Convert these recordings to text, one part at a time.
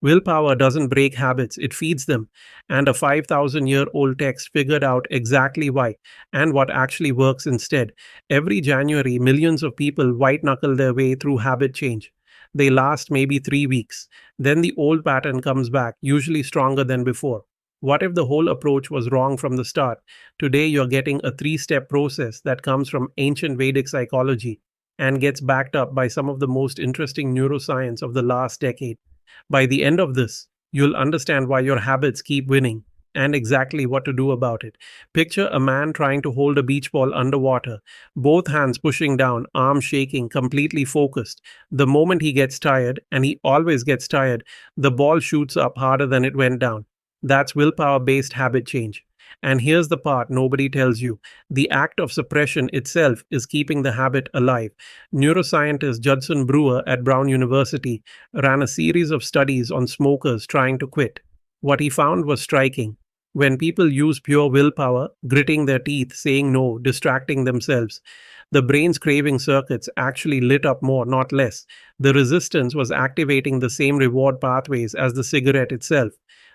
Willpower doesn't break habits, it feeds them. And a 5,000-year-old text figured out exactly why and what actually works instead. Every January, millions of people white knuckle their way through habit change. They last maybe 3 weeks. Then the old pattern comes back, usually stronger than before. What if the whole approach was wrong from the start? Today, you're getting a 3 step process that comes from ancient Vedic psychology and gets backed up by some of the most interesting neuroscience of the last decade. By the end of this, you'll understand why your habits keep winning and exactly what to do about it. Picture a man trying to hold a beach ball underwater, both hands pushing down, arms shaking, completely focused. The moment he gets tired, and he always gets tired, the ball shoots up harder than it went down. That's willpower based habit change. And here's the part nobody tells you: the act of suppression itself is keeping the habit alive. Neuroscientist Judson Brewer at Brown University ran a series of studies on smokers trying to quit. What he found was striking. When people use pure willpower, gritting their teeth, saying no, distracting themselves, the brain's craving circuits actually lit up more, not less. The resistance was activating the same reward pathways as the cigarette itself.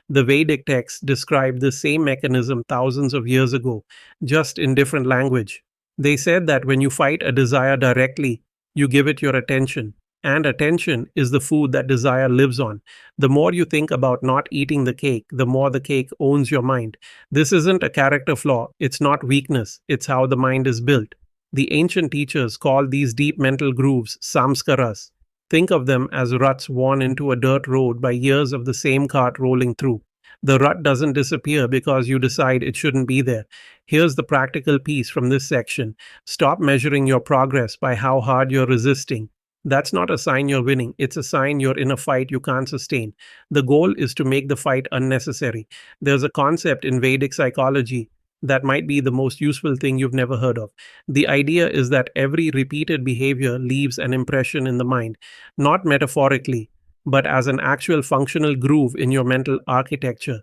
The Vedic texts described the same mechanism thousands of years ago, just in different language. They said that when you fight a desire directly, you give it your attention. And attention is the food that desire lives on. The more you think about not eating the cake, the more the cake owns your mind. This isn't a character flaw, it's not weakness, it's how the mind is built. The ancient teachers called these deep mental grooves samskaras. Think of them as ruts worn into a dirt road by years of the same cart rolling through. The rut doesn't disappear because you decide it shouldn't be there. Here's the practical piece from this section: stop measuring your progress by how hard you're resisting. That's not a sign you're winning, it's a sign you're in a fight you can't sustain. The goal is to make the fight unnecessary. There's a concept in Vedic psychology that might be the most useful thing you've never heard of. The idea is that every repeated behavior leaves an impression in the mind, not metaphorically, but as an actual functional groove in your mental architecture.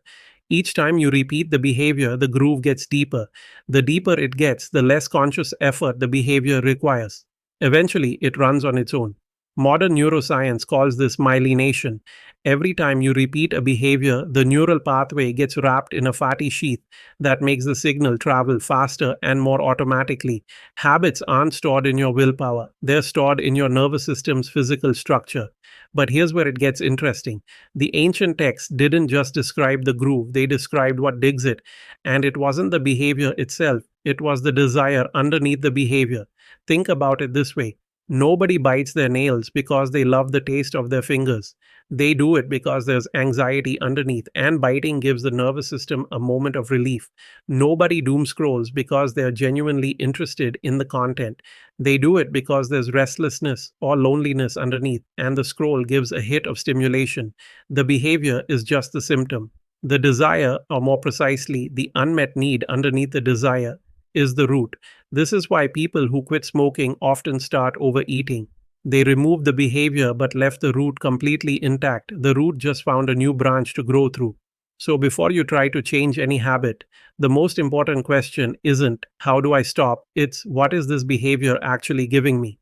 Each time you repeat the behavior, the groove gets deeper. The deeper it gets, the less conscious effort the behavior requires. Eventually, it runs on its own. Modern neuroscience calls this myelination. Every time you repeat a behavior, the neural pathway gets wrapped in a fatty sheath that makes the signal travel faster and more automatically. Habits aren't stored in your willpower, they're stored in your nervous system's physical structure. But here's where it gets interesting. The ancient texts didn't just describe the groove, they described what digs it. And it wasn't the behavior itself, it was the desire underneath the behavior. Think about it this way: nobody bites their nails because they love the taste of their fingers. They do it because there's anxiety underneath, and biting gives the nervous system a moment of relief. Nobody doom scrolls because they're genuinely interested in the content. They do it because there's restlessness or loneliness underneath, and the scroll gives a hit of stimulation. The behavior is just the symptom. The desire, or more precisely, the unmet need underneath the desire, is the root. This is why people who quit smoking often start overeating. They removed the behavior but left the root completely intact. The root just found a new branch to grow through. So before you try to change any habit, the most important question isn't how do I stop? It's what is this behavior actually giving me?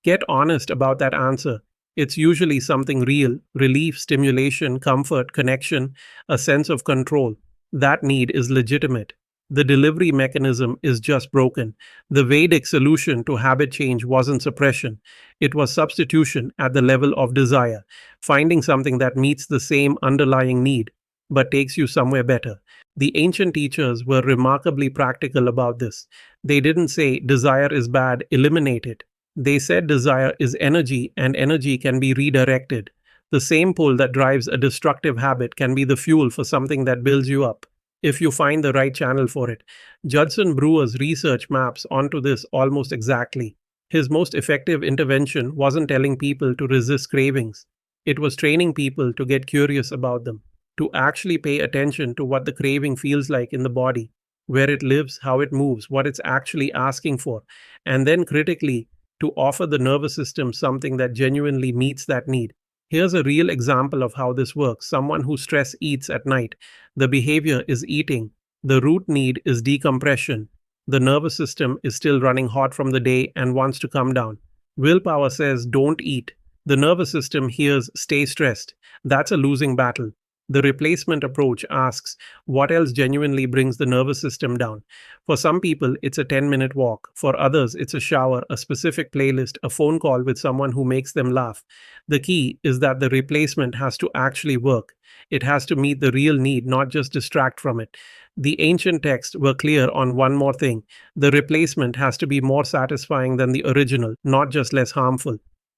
Get honest about that answer. It's usually something real: relief, stimulation, comfort, connection, a sense of control. That need is legitimate. The delivery mechanism is just broken. The Vedic solution to habit change wasn't suppression, it was substitution at the level of desire, finding something that meets the same underlying need but takes you somewhere better. The ancient teachers were remarkably practical about this. They didn't say desire is bad, eliminate it. They said desire is energy and energy can be redirected. The same pull that drives a destructive habit can be the fuel for something that builds you up, if you find the right channel for it. Judson Brewer's research maps onto this almost exactly. His most effective intervention wasn't telling people to resist cravings. It was training people to get curious about them, to actually pay attention to what the craving feels like in the body, where it lives, how it moves, what it's actually asking for, and then critically, to offer the nervous system something that genuinely meets that need. Here's a real example of how this works. Someone who stress eats at night. The behavior is eating. The root need is decompression. The nervous system is still running hot from the day and wants to come down. Willpower says don't eat. The nervous system hears stay stressed. That's a losing battle. The replacement approach asks what else genuinely brings the nervous system down. For some people, it's a 10-minute walk. For others, it's a shower, a specific playlist, a phone call with someone who makes them laugh. The key is that the replacement has to actually work. It has to meet the real need, not just distract from it. The ancient texts were clear on one more thing: the replacement has to be more satisfying than the original, not just less harmful.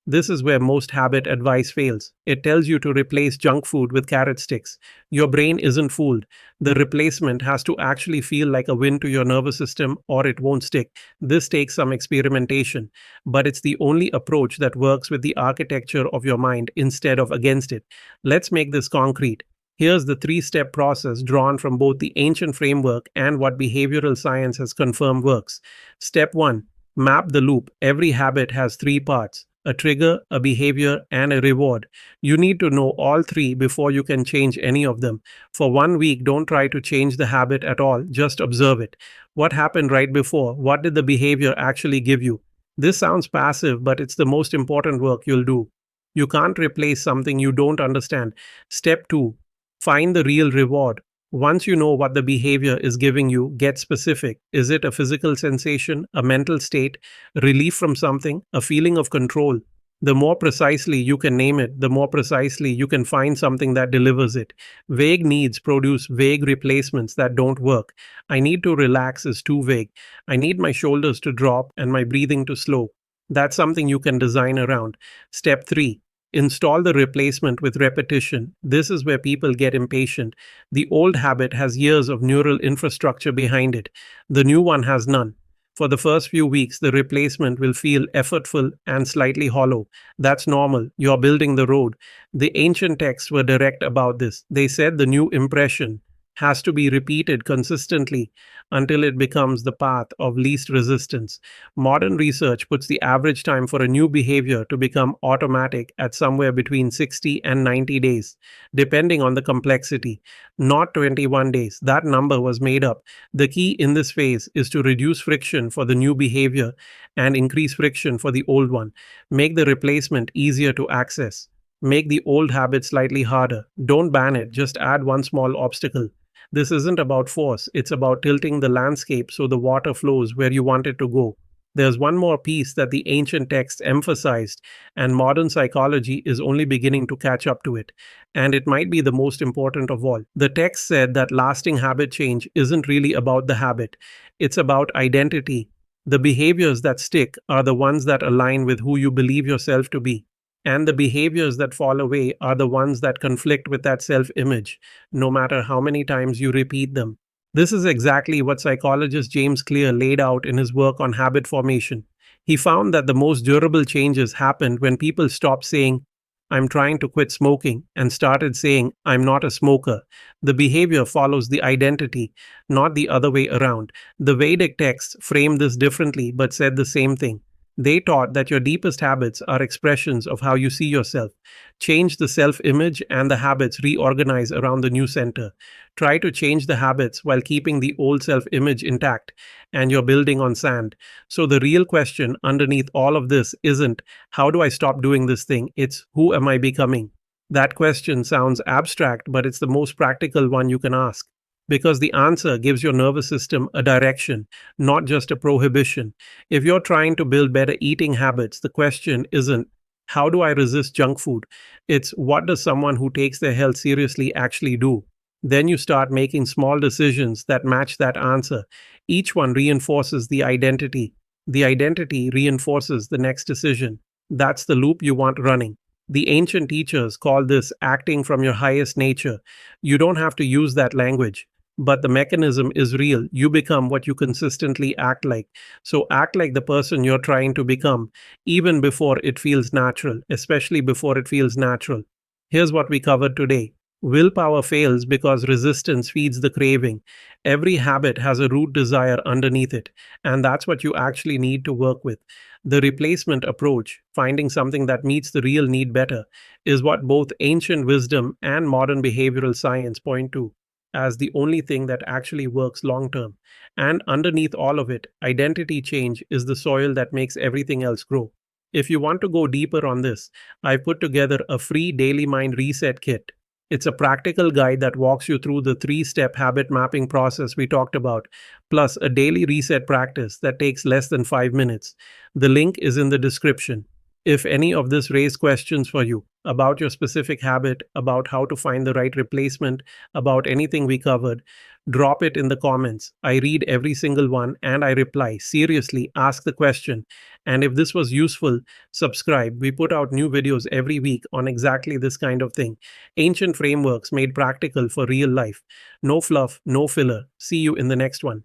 This is where most habit advice fails. It tells you to replace junk food with carrot sticks. Your brain isn't fooled. The replacement has to actually feel like a win to your nervous system or it won't stick. This takes some experimentation, but it's the only approach that works with the architecture of your mind instead of against it. Let's make this concrete. Here's the three-step process drawn from both the ancient framework and what behavioral science has confirmed works. Step 1. Map the loop. Every habit has three parts: a trigger, a behavior, and a reward. You need to know all three before you can change any of them. For 1 week, don't try to change the habit at all, just observe it. What happened right before? What did the behavior actually give you? This sounds passive, but it's the most important work you'll do. You can't replace something you don't understand. Step 2. Find the real reward. Once you know what the behavior is giving you, get specific. Is it a physical sensation, a mental state, relief from something, a feeling of control? The more precisely you can name it, the more precisely you can find something that delivers it. Vague needs produce vague replacements that don't work. I need to relax is too vague. I need my shoulders to drop and my breathing to slow. That's something you can design around. Step 3. Install the replacement with repetition. This is where people get impatient. The old habit has years of neural infrastructure behind it. The new one has none. For the first few weeks, the replacement will feel effortful and slightly hollow. That's normal. You're building the road. The ancient texts were direct about this. They said the new impression has to be repeated consistently until it becomes the path of least resistance. Modern research puts the average time for a new behavior to become automatic at somewhere between 60 and 90 days, depending on the complexity. Not 21 days. That number was made up. The key in this phase is to reduce friction for the new behavior and increase friction for the old one. Make the replacement easier to access. Make the old habit slightly harder. Don't ban it, just add one small obstacle. This isn't about force, it's about tilting the landscape so the water flows where you want it to go. There's one more piece that the ancient texts emphasized, and modern psychology is only beginning to catch up to it. And it might be the most important of all. The text said that lasting habit change isn't really about the habit, it's about identity. The behaviors that stick are the ones that align with who you believe yourself to be. And the behaviors that fall away are the ones that conflict with that self image, no matter how many times you repeat them. This is exactly what psychologist James Clear laid out in his work on habit formation. He found that the most durable changes happened when people stopped saying, "I'm trying to quit smoking," and started saying, "I'm not a smoker." The behavior follows the identity, not the other way around. The Vedic texts framed this differently but said the same thing. They taught that your deepest habits are expressions of how you see yourself. Change the self-image and the habits reorganize around the new center. Try to change the habits while keeping the old self-image intact, and you're building on sand. So the real question underneath all of this isn't, how do I stop doing this thing? It's, who am I becoming? That question sounds abstract, but it's the most practical one you can ask. Because the answer gives your nervous system a direction, not just a prohibition. If you're trying to build better eating habits, the question isn't, how do I resist junk food? It's, what does someone who takes their health seriously actually do? Then you start making small decisions that match that answer. Each one reinforces the identity. The identity reinforces the next decision. That's the loop you want running. The ancient teachers call this acting from your highest nature. You don't have to use that language. But the mechanism is real. You become what you consistently act like. So act like the person you're trying to become, even before it feels natural, especially before it feels natural. Here's what we covered today. Willpower fails because resistance feeds the craving. Every habit has a root desire underneath it, and that's what you actually need to work with. The replacement approach, finding something that meets the real need better, is what both ancient wisdom and modern behavioral science point to as the only thing that actually works long term. And underneath all of it, identity change is the soil that makes everything else grow. If you want to go deeper on this, I've put together a free daily mind reset kit. It's a practical guide that walks you through the 3 step habit mapping process we talked about, plus a daily reset practice that takes less than 5 minutes. The link is in the description. If any of this raised questions for you about your specific habit, about how to find the right replacement, about anything we covered, drop it in the comments. I read every single one and I reply. Seriously, ask the question. And if this was useful, subscribe. We put out new videos every week on exactly this kind of thing. Ancient frameworks made practical for real life. No fluff, no filler. See you in the next one.